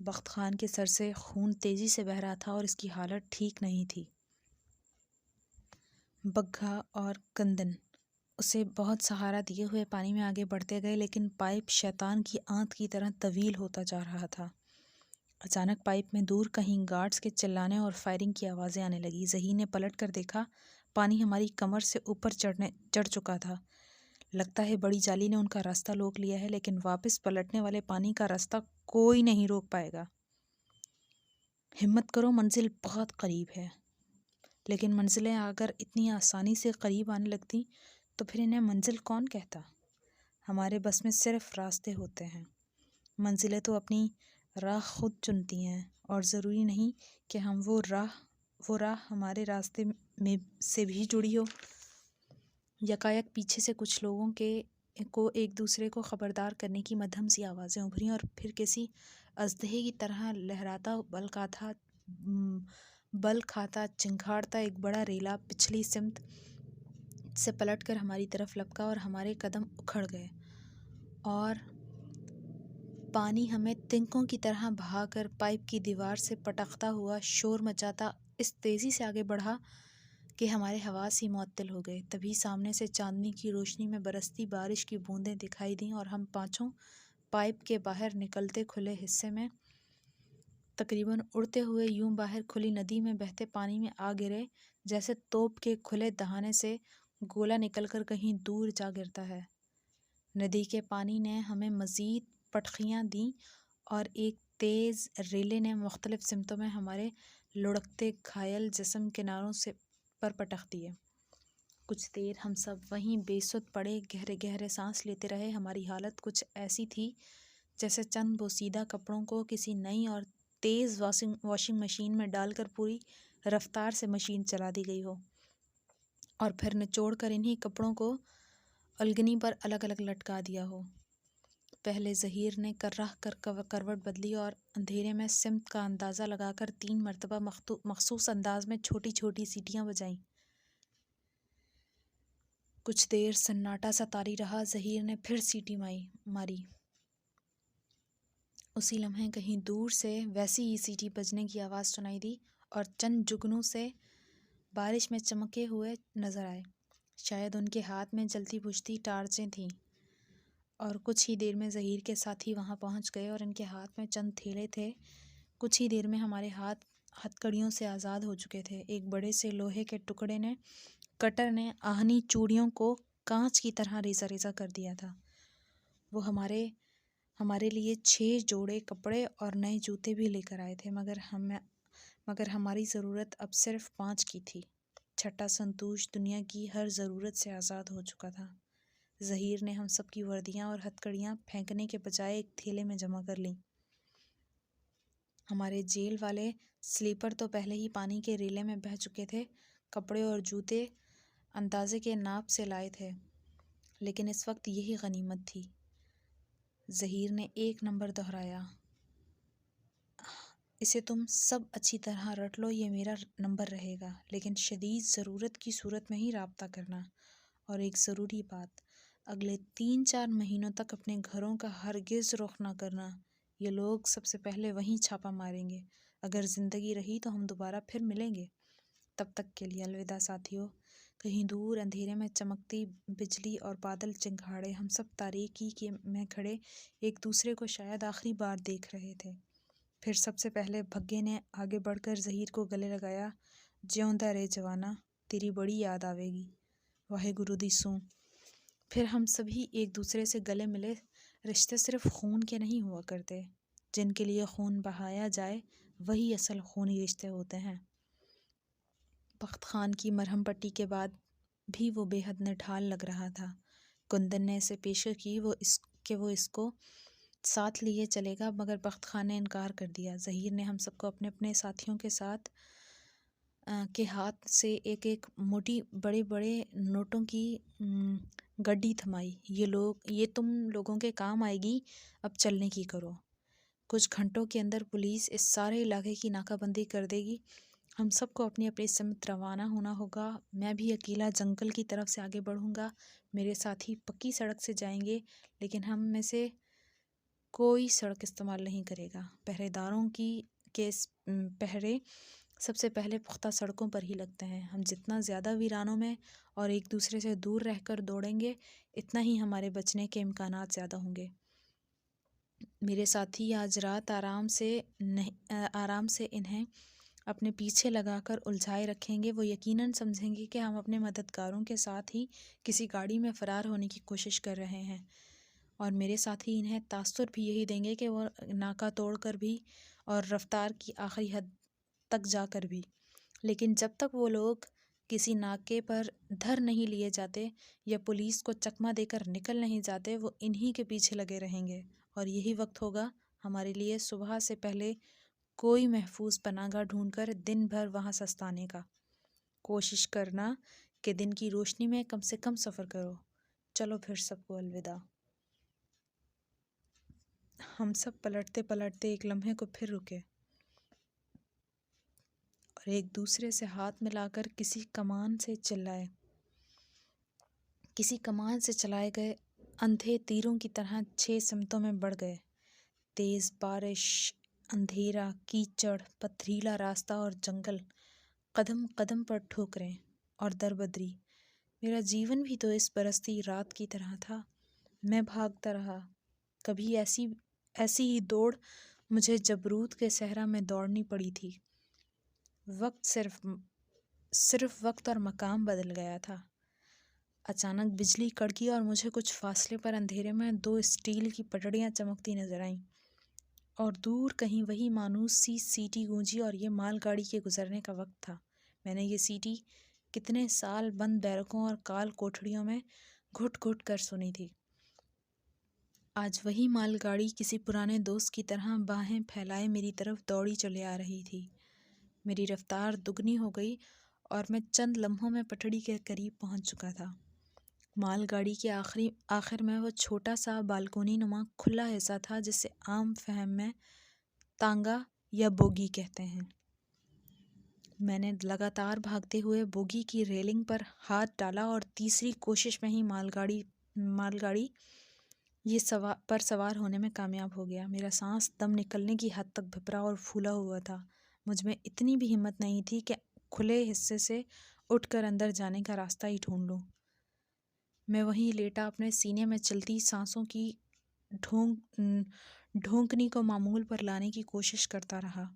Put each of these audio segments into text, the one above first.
بخت خان کے سر سے خون تیزی سے بہہ رہا تھا اور اس کی حالت ٹھیک نہیں تھی۔ بگھا اور کندن اسے بہت سہارا دیے ہوئے پانی میں آگے بڑھتے گئے، لیکن پائپ شیطان کی آنت کی طرح طویل ہوتا جا رہا تھا۔ اچانک پائپ میں دور کہیں گارڈز کے چلانے اور فائرنگ کی آوازیں آنے لگی۔ ظہیر نے پلٹ کر دیکھا، پانی ہماری کمر سے اوپر چڑھ چکا تھا۔ لگتا ہے بڑی جالی نے ان کا راستہ روک لیا ہے، لیکن واپس پلٹنے والے پانی کا راستہ کوئی نہیں روک پائے گا۔ ہمت کرو، منزل بہت قریب ہے۔ لیکن منزلیں اگر اتنی آسانی سے قریب آنے لگتی تو پھر انہیں منزل کون کہتا؟ ہمارے بس میں صرف راستے ہوتے ہیں۔ منزلیں تو اپنی راہ خود چنتی ہیں، اور ضروری نہیں کہ وہ راہ ہمارے راستے میں سے بھی جڑی ہو۔ یکایک پیچھے سے کچھ لوگوں کو ایک دوسرے کو خبردار کرنے کی مدھم سی آوازیں ابھریں، اور پھر کسی اژدہے کی طرح لہراتا بل کھاتا چنگھاڑتا ایک بڑا ریلا پچھلی سمت سے پلٹ کر ہماری طرف لپکا اور ہمارے قدم اکھڑ گئے، اور پانی ہمیں تنکوں کی طرح بہا کر پائپ کی دیوار سے پٹکتا ہوا شور مچاتا اس تیزی سے آگے بڑھا کہ ہمارے حواس ہی معطل ہو گئے۔ تبھی سامنے سے چاندنی کی روشنی میں برستی بارش کی بوندیں دکھائی دیں، اور ہم پانچوں پائپ کے باہر نکلتے کھلے حصے میں تقریباً اڑتے ہوئے یوں باہر کھلی ندی میں بہتے پانی میں آ گرے جیسے توپ کے کھلے دہانے سے گولا نکل کر کہیں دور جا گرتا ہے۔ ندی کے پانی نے ہمیں مزید پٹخیاں دیں، اور ایک تیز ریلے نے مختلف سمتوں میں ہمارے لڑکتے گھائل جسم کناروں پر پٹخ دیے۔ کچھ دیر ہم سب وہیں بے سد پڑے گہرے گہرے سانس لیتے رہے۔ ہماری حالت کچھ ایسی تھی جیسے چند بوسیدہ کپڑوں کو کسی نئی اور تیز واشنگ مشین میں ڈال کر پوری رفتار سے مشین چلا دی گئی ہو، اور پھر نچوڑ کر انہی کپڑوں کو الگنی پر الگ الگ لٹکا دیا ہو۔ پہلے ظہیر نے کرہ کر کروٹ بدلی اور اندھیرے میں سمت کا اندازہ لگا کر 3 مرتبہ مخصوص انداز میں چھوٹی چھوٹی سیٹیاں بجائیں۔ کچھ دیر سناٹا سا طاری رہا۔ ظہیر نے پھر سیٹی ماری۔ اسی لمحے کہیں دور سے ویسی ہی سیٹی بجنے کی آواز سنائی دی، اور چند جگنوں سے بارش میں چمکے ہوئے نظر آئے۔ شاید ان کے ہاتھ میں جلتی بجھتی ٹارچیں تھیں، اور کچھ ہی دیر میں ظہیر کے ساتھی وہاں پہنچ گئے اور ان کے ہاتھ میں چند تھیلے تھے۔ کچھ ہی دیر میں ہمارے ہاتھ ہتھکڑیوں سے آزاد ہو چکے تھے۔ ایک بڑے سے لوہے کے کٹر نے آہنی چوڑیوں کو کانچ کی طرح ریزہ ریزہ کر دیا تھا۔ وہ ہمارے لیے 6 جوڑے کپڑے اور نئے جوتے بھی لے کر آئے تھے، مگر ہماری ضرورت اب صرف 5 کی تھی۔ چھٹا سنتوش دنیا کی ہر ضرورت سے آزاد ہو چکا تھا۔ ظہیر نے ہم سب کی وردیاں اور ہتھکڑیاں پھینکنے کے بجائے ایک تھیلے میں جمع کر لیں۔ ہمارے جیل والے سلیپر تو پہلے ہی پانی کے ریلے میں بہہ چکے تھے۔ کپڑے اور جوتے اندازے کے ناپ سے لائے تھے، لیکن اس وقت یہی غنیمت تھی۔ ظہیر نے 1 نمبر دہرایا، اسے تم سب اچھی طرح رٹ لو، یہ میرا نمبر رہے گا، لیکن شدید ضرورت کی صورت میں ہی رابطہ کرنا۔ اور ایک ضروری بات، اگلے 3-4 مہینوں تک اپنے گھروں کا ہرگز رخ نہ کرنا۔ یہ لوگ سب سے پہلے وہیں چھاپہ ماریں گے۔ اگر زندگی رہی تو ہم دوبارہ پھر ملیں گے۔ تب تک کے لیے الوداع ساتھیو۔ کہیں دور اندھیرے میں چمکتی بجلی اور بادل چنگھاڑے ہم سب تاریکی میں کھڑے ایک دوسرے کو شاید آخری بار دیکھ رہے تھے۔ پھر سب سے پہلے بھگے نے آگے بڑھ کر ظہیر کو گلے لگایا۔ جیوندا رہ جوانا، تیری بڑی یاد آوے گی۔ واہے گرو دی سوں۔ پھر ہم سبھی ایک دوسرے سے گلے ملے۔ رشتے صرف خون کے نہیں ہوا کرتے، جن کے لیے خون بہایا جائے وہی اصل خونی رشتے ہوتے ہیں۔ بخت خان کی مرہم پٹی کے بعد بھی وہ بے حد نڈھال لگ رہا تھا۔ کندن نے اسے پیشکش کی کہ وہ اس کو ساتھ لیے چلے گا، مگر بخت خان نے انکار کر دیا۔ ظہیر نے ہم سب کو اپنے اپنے ساتھیوں کے ہاتھ سے ایک موٹی بڑے بڑے نوٹوں کی گڈی تھمائی۔ یہ تم لوگوں کے کام آئے گی، اب چلنے کی کرو۔ کچھ گھنٹوں کے اندر پولیس اس سارے علاقے کی ناکہ بندی کر دے گی۔ ہم سب کو اپنی اپنی سمت روانہ ہونا ہوگا۔ میں بھی اکیلا جنگل کی طرف سے آگے بڑھوں گا، میرے ساتھی پکی سڑک سے جائیں گے، لیکن ہم میں سے کوئی سڑک استعمال نہیں کرے گا۔ پہرے داروں کے پہرے سب سے پہلے پختہ سڑکوں پر ہی لگتے ہیں۔ ہم جتنا زیادہ ویرانوں میں اور ایک دوسرے سے دور رہ کر دوڑیں گے، اتنا ہی ہمارے بچنے کے امکانات زیادہ ہوں گے۔ میرے ساتھی آج رات آرام سے انہیں اپنے پیچھے لگا کر الجھائے رکھیں گے۔ وہ یقیناً سمجھیں گے کہ ہم اپنے مددگاروں کے ساتھ ہی کسی گاڑی میں فرار ہونے کی کوشش کر رہے ہیں، اور میرے ساتھی انہیں تاثر بھی یہی دیں گے کہ وہ ناکہ توڑ کر بھی اور رفتار کی آخری حد تک جا کر بھی۔ لیکن جب تک وہ لوگ کسی ناکے پر دھر نہیں لیے جاتے یا پولیس کو چکمہ دے کر نکل نہیں جاتے، وہ انہی کے پیچھے لگے رہیں گے، اور یہی وقت ہوگا ہمارے لیے صبح سے پہلے کوئی محفوظ پناہ گاہ ڈھونڈ کر دن بھر وہاں سستانے کا۔ کوشش کرنا کہ دن کی روشنی میں کم سے کم سفر کرو۔ چلو پھر سب کو الوداع۔ ہم سب پلٹتے پلٹتے ایک لمحے کو پھر رکے اور ایک دوسرے سے ہاتھ ملا کر کسی کمان سے چلائے گئے اندھے تیروں کی طرح 6 سمتوں میں بڑھ گئے۔ تیز بارش، اندھیرا، کیچڑ، پتھریلا راستہ اور جنگل، قدم قدم پر ٹھوکریں اور دربدری۔ میرا جیون بھی تو اس برستی رات کی طرح تھا۔ میں بھاگتا رہا۔ کبھی ایسی ہی دوڑ مجھے جبروت کے صحرا میں دوڑنی پڑی تھی۔ صرف وقت اور مقام بدل گیا تھا۔ اچانک بجلی کڑکی اور مجھے کچھ فاصلے پر اندھیرے میں 2 اسٹیل کی پٹڑیاں چمکتی نظر آئیں، اور دور کہیں وہی مانوس سی سیٹی گونجی، اور یہ مال گاڑی کے گزرنے کا وقت تھا۔ میں نے یہ سیٹی کتنے سال بند بیرکوں اور کال کوٹھڑیوں میں گھٹ گھٹ کر سنی تھی۔ آج وہی مال گاڑی کسی پرانے دوست کی طرح باہیں پھیلائے میری طرف دوڑی چلے آ رہی تھی۔ میری رفتار دگنی ہو گئی اور میں چند لمحوں میں پٹڑی کے قریب پہنچ چکا تھا۔ مال گاڑی کے آخر میں وہ چھوٹا سا بالکونی نما کھلا حصہ تھا جسے عام فہم میں تانگا یا بوگی کہتے ہیں۔ میں نے لگاتار بھاگتے ہوئے بوگی کی ریلنگ پر ہاتھ ڈالا اور تیسری کوشش میں ہی مال گاڑی پر سوار ہونے میں کامیاب ہو گیا۔ میرا سانس دم نکلنے کی حد تک بھپرا اور پھولا ہوا تھا۔ مجھ میں اتنی بھی ہمت نہیں تھی کہ کھلے حصے سے اٹھ کر اندر جانے کا راستہ ہی ڈھونڈ لوں۔ میں وہیں لیٹا اپنے سینے میں چلتی سانسوں کی ڈھونکنی کو معمول پر لانے کی کوشش کرتا رہا،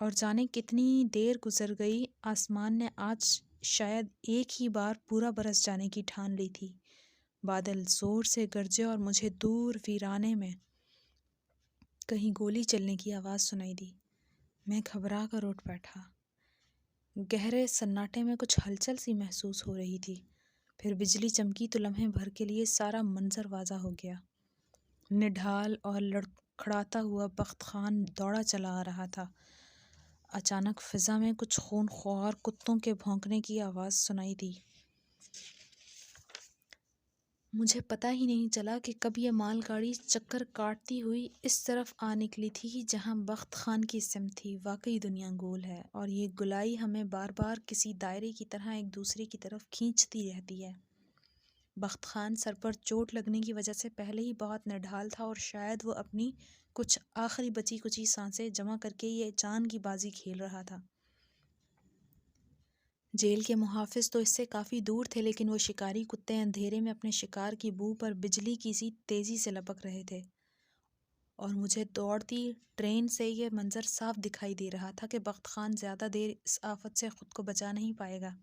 اور جانے کتنی دیر گزر گئی۔ آسمان نے آج شاید ایک ہی بار پورا برس جانے کی ٹھان لی تھی۔ بادل زور سے گرجے اور مجھے دور ویرانے میں کہیں گولی چلنے کی آواز سنائی دی۔ میں گھبرا کر اٹھ بیٹھا۔ گہرے سناٹے میں کچھ ہلچل سی محسوس ہو رہی تھی۔ پھر بجلی چمکی تو لمحے بھر کے لیے سارا منظر واضح ہو گیا۔ نڈھال اور لڑکھڑاتا ہوا بخت خان دوڑا چلا آ رہا تھا۔ اچانک فضا میں کچھ خونخوار کتوں کے بھونکنے کی آواز سنائی دی۔ مجھے پتہ ہی نہیں چلا کہ کب یہ مال گاڑی چکر کاٹتی ہوئی اس طرف آ نکلی تھی جہاں بخت خان کی سمت تھی۔ واقعی دنیا گول ہے، اور یہ گولائی ہمیں بار بار کسی دائرے کی طرح ایک دوسرے کی طرف کھینچتی رہتی ہے۔ بخت خان سر پر چوٹ لگنے کی وجہ سے پہلے ہی بہت نڈھال تھا، اور شاید وہ اپنی کچھ آخری بچی کچی سانسیں جمع کر کے یہ جان کی بازی کھیل رہا تھا۔ جیل کے محافظ تو اس سے کافی دور تھے، لیکن وہ شکاری کتے اندھیرے میں اپنے شکار کی بو پر بجلی کی سی تیزی سے لپک رہے تھے، اور مجھے دوڑتی ٹرین سے یہ منظر صاف دکھائی دے رہا تھا کہ بخت خان زیادہ دیر اس آفت سے خود کو بچا نہیں پائے گا۔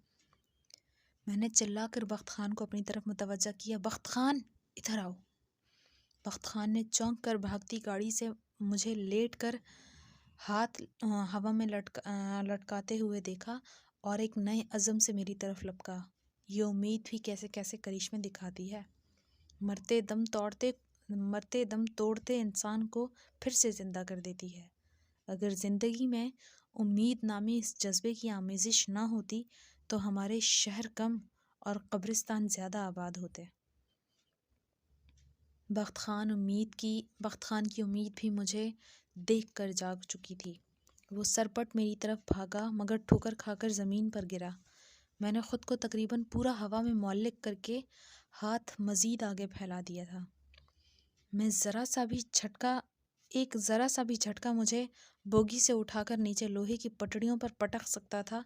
میں نے چلا کر بخت خان کو اپنی طرف متوجہ کیا۔ بخت خان، ادھر آؤ۔ بخت خان نے چونک کر بھاگتی گاڑی سے مجھے لیٹ کر ہاتھ ہوا میں لٹکاتے ہوئے دیکھا، اور ایک نئے عزم سے میری طرف لپکا۔ یہ امید بھی کیسے کیسے کرشمے دکھاتی ہے، مرتے دم توڑتے انسان کو پھر سے زندہ کر دیتی ہے۔ اگر زندگی میں امید نامی اس جذبے کی آمیزش نہ ہوتی تو ہمارے شہر کم اور قبرستان زیادہ آباد ہوتے۔ بخت خان کی امید بھی مجھے دیکھ کر جاگ چکی تھی۔ وہ سرپٹ میری طرف بھاگا، مگر ٹھوکر کھا کر زمین پر گرا۔ میں نے خود کو تقریباً پورا ہوا میں معلق کر کے ہاتھ مزید آگے پھیلا دیا تھا۔ ایک ذرا سا بھی جھٹکا مجھے بوگی سے اٹھا کر نیچے لوہے کی پٹڑیوں پر پٹک سکتا تھا،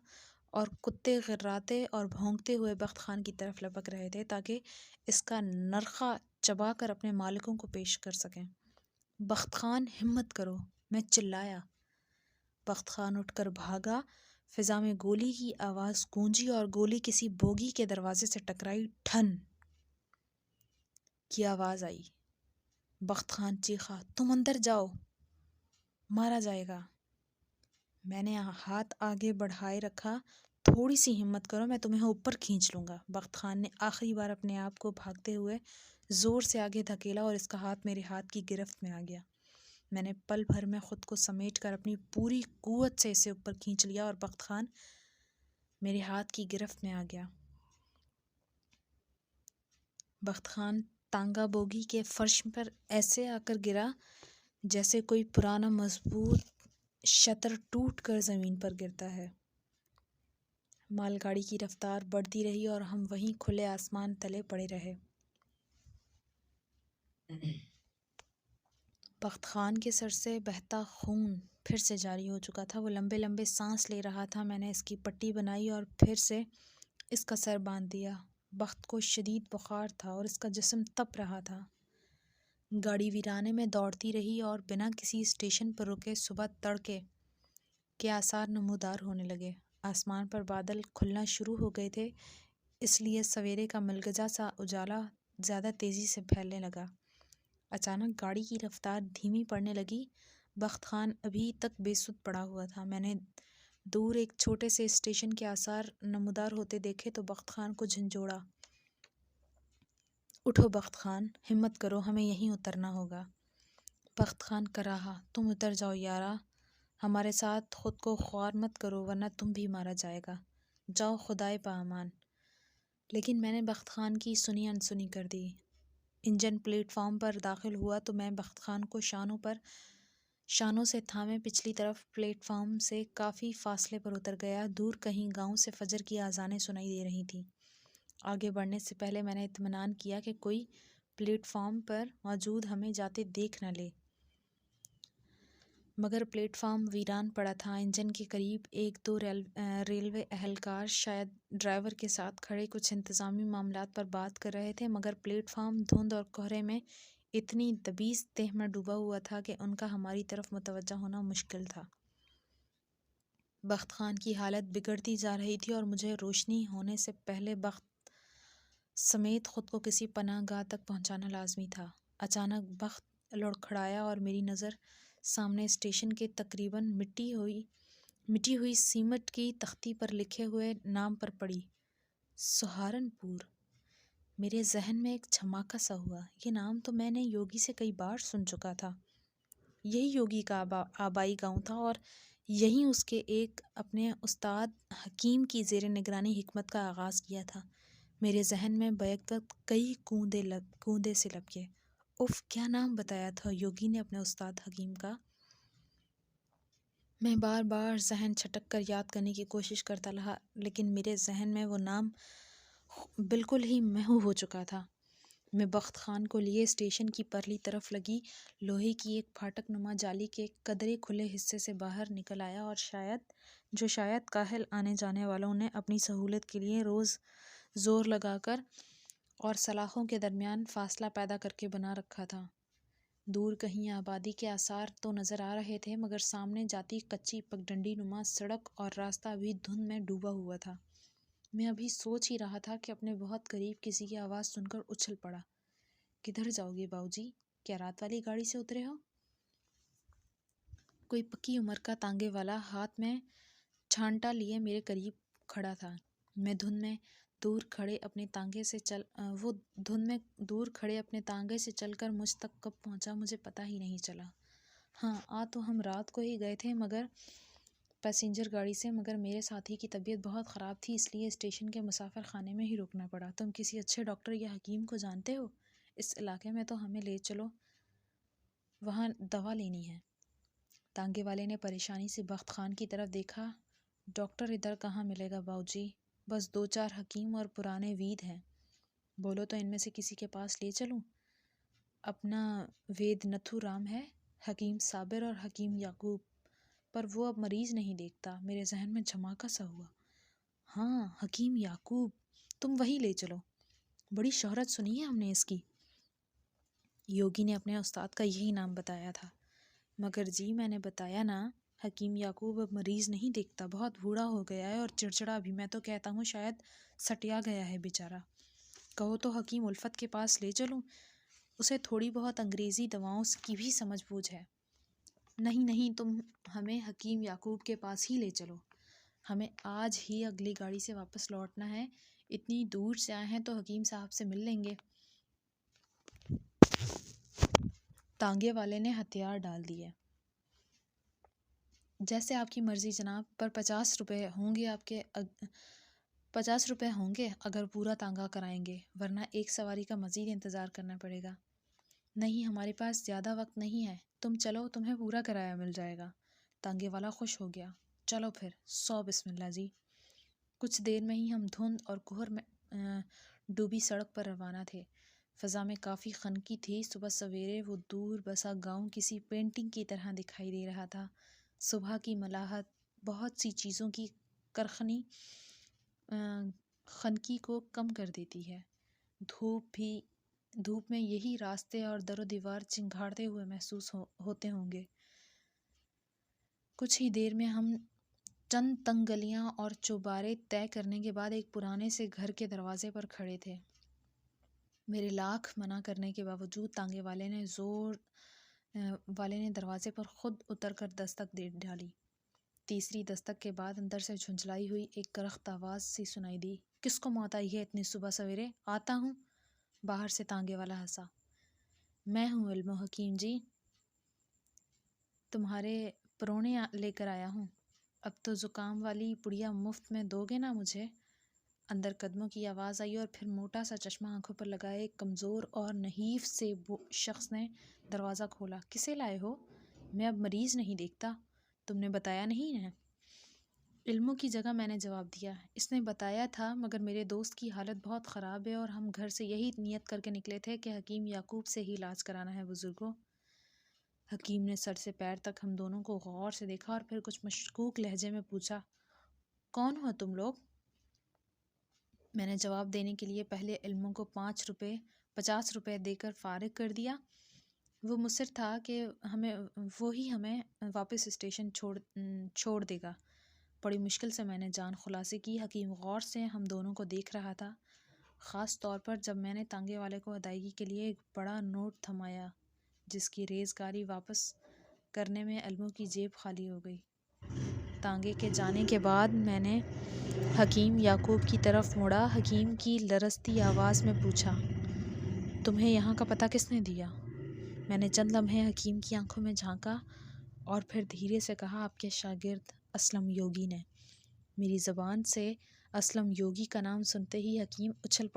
اور کتے غراتے اور بھونکتے ہوئے بخت خان کی طرف لپک رہے تھے تاکہ اس کا نرخہ چبا کر اپنے مالکوں کو پیش کر سکیں۔ بخت خان، ہمت کرو، میں چلایا۔ بخت خان اٹھ کر بھاگا، فضا میں گولی کی آواز گونجی اور گولی کسی بوگی کے دروازے سے ٹکرائی۔ ٹھن کی آواز آئی۔ بخت خان چیخا، تم اندر جاؤ، مارا جائے گا۔ میں نے ہاتھ آگے بڑھائے رکھا، تھوڑی سی ہمت کرو، میں تمہیں اوپر کھینچ لوں گا۔ بخت خان نے آخری بار اپنے آپ کو بھاگتے ہوئے زور سے آگے دھکیلا اور اس کا ہاتھ میرے ہاتھ کی گرفت میں آ گیا۔ میں نے پل بھر میں خود کو سمیٹ کر اپنی پوری قوت سے اسے اوپر کھینچ لیا اور بخت خان میرے ہاتھ کی گرفت میں آ گیا۔ بخت خان تانگا بوگی کے فرش پر ایسے آ کر گرا جیسے کوئی پرانا مضبوط شتر ٹوٹ کر زمین پر گرتا ہے۔ مال گاڑی کی رفتار بڑھتی رہی اور ہم وہیں کھلے آسمان تلے پڑے رہے۔ بخت خان کے سر سے بہتا خون پھر سے جاری ہو چکا تھا۔ وہ لمبے لمبے سانس لے رہا تھا۔ میں نے اس کی پٹی بنائی اور پھر سے اس کا سر باندھ دیا۔ بخت کو شدید بخار تھا اور اس کا جسم تپ رہا تھا۔ گاڑی ویرانے میں دوڑتی رہی اور بنا کسی اسٹیشن پر رکے صبح تڑکے کے آثار نمودار ہونے لگے۔ آسمان پر بادل کھلنا شروع ہو گئے تھے، اس لیے سویرے کا ملگجا سا اجالا زیادہ تیزی سے پھیلنے لگا۔ اچانک گاڑی کی رفتار دھیمی پڑنے لگی۔ بخت خان ابھی تک بے سدھ پڑا ہوا تھا۔ میں نے دور ایک چھوٹے سے اسٹیشن کے آثار نمودار ہوتے دیکھے تو بخت خان کو جھنجھوڑا۔ اٹھو بخت خان، ہمت کرو، ہمیں یہیں اترنا ہوگا۔ بخت خان کراہا، تم اتر جاؤ یارا، ہمارے ساتھ خود کو خوار مت کرو ورنہ تم بھی مارا جائے گا۔ جاؤ خدائے پامان۔ لیکن میں نے بخت خان کی سنی انسنی کر دی۔ انجن پلیٹ فارم پر داخل ہوا تو میں بخت خان کو شانوں سے تھامے پچھلی طرف پلیٹ فارم سے کافی فاصلے پر اتر گیا۔ دور کہیں گاؤں سے فجر کی اذانیں سنائی دے رہی تھیں۔ آگے بڑھنے سے پہلے میں نے اطمینان کیا کہ کوئی پلیٹ فارم پر موجود ہمیں جاتے دیکھ نہ لے، مگر پلیٹ فارم ویران پڑا تھا۔ انجن کے قریب ایک دو ریلوے اہلکار شاید ڈرائیور کے ساتھ کھڑے کچھ انتظامی معاملات پر بات کر رہے تھے، مگر پلیٹ فارم دھند اور کہرے میں اتنی دبیز تہ میں ڈوبا ہوا تھا کہ ان کا ہماری طرف متوجہ ہونا مشکل تھا۔ بخت خان کی حالت بگڑتی جا رہی تھی اور مجھے روشنی ہونے سے پہلے بخت سمیت خود کو کسی پناہ گاہ تک پہنچانا لازمی تھا۔ اچانک بخت لڑکھڑایا اور میری نظر سامنے اسٹیشن کے تقریباً مٹی ہوئی سیمنٹ کی تختی پر لکھے ہوئے نام پر پڑی، سہارنپور۔ میرے ذہن میں ایک جھماکا سا ہوا۔ یہ نام تو میں نے یوگی سے کئی بار سن چکا تھا۔ یہی یوگی کا آبائی گاؤں تھا اور یہیں اس کے ایک اپنے استاد حکیم کی زیر نگرانی حکمت کا آغاز کیا تھا۔ میرے ذہن میں بیک وقت کئی کوندے سے لپکے۔ اف، کیا نام بتایا تھا یوگی نے اپنے استاد حکیم کا؟ میں بار بار ذہن چھٹک کر یاد کرنے کی کوشش کرتا رہا، لیکن میرے ذہن میں وہ نام بالکل ہی محو ہو چکا تھا۔ میں بخت خان کو لیے اسٹیشن کی پرلی طرف لگی لوہے کی ایک پھاٹک نما جالی کے قدرے کھلے حصے سے باہر نکل آیا اور شاید کاہل آنے جانے والوں نے اپنی سہولت کے لیے روز زور لگا کر اور سلاخوں کے درمیان فاصلہ پیدا کر کے بنا رکھا تھا۔ دور کہیں آبادی کے آثار تو نظر آ رہے تھے، مگر سامنے جاتی کچی پگڈنڈی نما سڑک اور راستہ ابھی دھند میں ڈوبا ہوا تھا۔ میں ابھی سوچ ہی رہا تھا کہ اپنے بہت قریب کسی کی آواز سن کر اچھل پڑا۔ کدھر جاؤ گے باؤ جی؟ کیا رات والی گاڑی سے اترے ہو؟ کوئی پکی عمر کا تانگے والا ہاتھ میں چھانٹا لیے میرے قریب کھڑا تھا۔ وہ دھند میں دور کھڑے اپنے تانگے سے چل کر مجھ تک کب پہنچا مجھے پتہ ہی نہیں چلا۔ ہاں، آ تو ہم رات کو ہی گئے تھے پیسنجر گاڑی سے، مگر میرے ساتھی کی طبیعت بہت خراب تھی، اس لیے اسٹیشن کے مسافر خانے میں ہی رکنا پڑا۔ تم کسی اچھے ڈاکٹر یا حکیم کو جانتے ہو اس علاقے میں؟ تو ہمیں لے چلو، وہاں دوا لینی ہے۔ تانگے والے نے پریشانی سے بخت خان کی طرف دیکھا۔ ڈاکٹر ادھر کہاں ملے گا باؤ جی، بس 2-4 حکیم اور پرانے وید ہیں۔ بولو تو ان میں سے کسی کے پاس لے چلوں؟ اپنا وید نتھو رام ہے، حکیم صابر اور حکیم یعقوب، پر وہ اب مریض نہیں دیکھتا۔ میرے ذہن میں جھماکا سا ہوا۔ ہاں، حکیم یعقوب، تم وہی لے چلو، بڑی شہرت سنی ہے ہم نے اس کی۔ یوگی نے اپنے استاد کا یہی نام بتایا تھا۔ مگر جی، میں نے بتایا نا، حکیم یعقوب اب مریض نہیں دیکھتا، بہت بوڑھا ہو گیا ہے اور چڑچڑا بھی۔ میں تو کہتا ہوں شاید سٹیا گیا ہے بیچارہ۔ کہو تو حکیم الفت کے پاس لے چلوں، اسے تھوڑی بہت انگریزی دواؤں کی بھی سمجھ بوجھ ہے۔ نہیں نہیں، تم ہمیں حکیم یعقوب کے پاس ہی لے چلو، ہمیں آج ہی اگلی گاڑی سے واپس لوٹنا ہے، اتنی دور سے آئے ہیں تو حکیم صاحب سے مل لیں گے۔ تانگے والے نے ہتھیار ڈال دیے۔ جیسے آپ کی مرضی جناب، پر 50 روپے ہوں گے آپ کے 50 روپے ہوں گے اگر پورا تانگا کرائیں گے، ورنہ ایک سواری کا مزید انتظار کرنا پڑے گا۔ نہیں، ہمارے پاس زیادہ وقت نہیں ہے، تم چلو، تمہیں پورا کرایہ مل جائے گا۔ تانگے والا خوش ہو گیا۔ چلو پھر، 100 بسم اللہ جی۔ کچھ دیر میں ہی ہم دھند اور کہر میں ڈوبی سڑک پر روانہ تھے۔ فضا میں کافی خنکی تھی۔ صبح سویرے وہ دور بسا گاؤں کسی پینٹنگ کی طرح دکھائی دے رہا تھا۔ صبح کی ملاحت بہت سی چیزوں کی کرخنی خنکی کو کم کر دیتی ہے۔ دھوپ میں یہی راستے اور در و دیوار چنگھاڑتے ہوئے محسوس ہوتے ہوں گے۔ کچھ ہی دیر میں ہم چند تنگ گلیاں اور چوبارے طے کرنے کے بعد ایک پرانے سے گھر کے دروازے پر کھڑے تھے۔ میرے لاکھ منع کرنے کے باوجود تانگے والے نے دروازے پر خود اتر کر دستک دے ڈالی۔ تیسری دستک کے بعد اندر سے جھنجھلائی ہوئی ایک کرخت آواز سی سنائی دی۔ کس کو موت آئی ہے اتنی صبح سویرے؟ آتا ہوں۔ باہر سے تانگے والا ہنسا۔ میں ہوں علم و حکیم جی، تمہارے پرونے لے کر آیا ہوں۔ اب تو زکام والی پڑیا مفت میں دو گے نا مجھے؟ اندر قدموں کی آواز آئی اور پھر موٹا سا چشمہ آنکھوں پر لگائے ایک کمزور اور نحیف سے شخص نے دروازہ کھولا۔ کسے لائے ہو؟ میں اب مریض نہیں دیکھتا، تم نے بتایا نہیں ہے؟ علموں کی جگہ میں نے جواب دیا۔ اس نے بتایا تھا، مگر میرے دوست کی حالت بہت خراب ہے اور ہم گھر سے یہی نیت کر کے نکلے تھے کہ حکیم یعقوب سے ہی علاج کرانا ہے بزرگوں۔ حکیم نے سر سے پیر تک ہم دونوں کو غور سے دیکھا اور پھر کچھ مشکوک لہجے میں پوچھا، کون ہو تم لوگ؟ میں نے جواب دینے کے لیے پہلے علموں کو 50 روپے دے کر فارغ کر دیا۔ وہ مصر تھا کہ وہی ہمیں واپس اسٹیشن چھوڑ دے گا۔ بڑی مشکل سے میں نے جان خلاصی کی۔ حکیم غور سے ہم دونوں کو دیکھ رہا تھا، خاص طور پر جب میں نے تانگے والے کو ادائیگی کے لیے ایک بڑا نوٹ تھمایا، جس کی ریزگاری واپس کرنے میں علموں کی جیب خالی ہو گئی۔ تانگے کے جانے کے بعد میں نے حکیم یعقوب کی طرف مڑا۔ حکیم کی لرزتی آواز میں پوچھا، تمہیں یہاں کا پتہ کس نے دیا؟ میں نے چند لمحے حکیم کی آنکھوں میں جھانکا اور پھر دھیرے سے کہا، آپ کے شاگرد اسلم یوگی نے۔ میری زبان سے اسلم یوگی کا نام سنتے ہی حکیم اچھل پڑا۔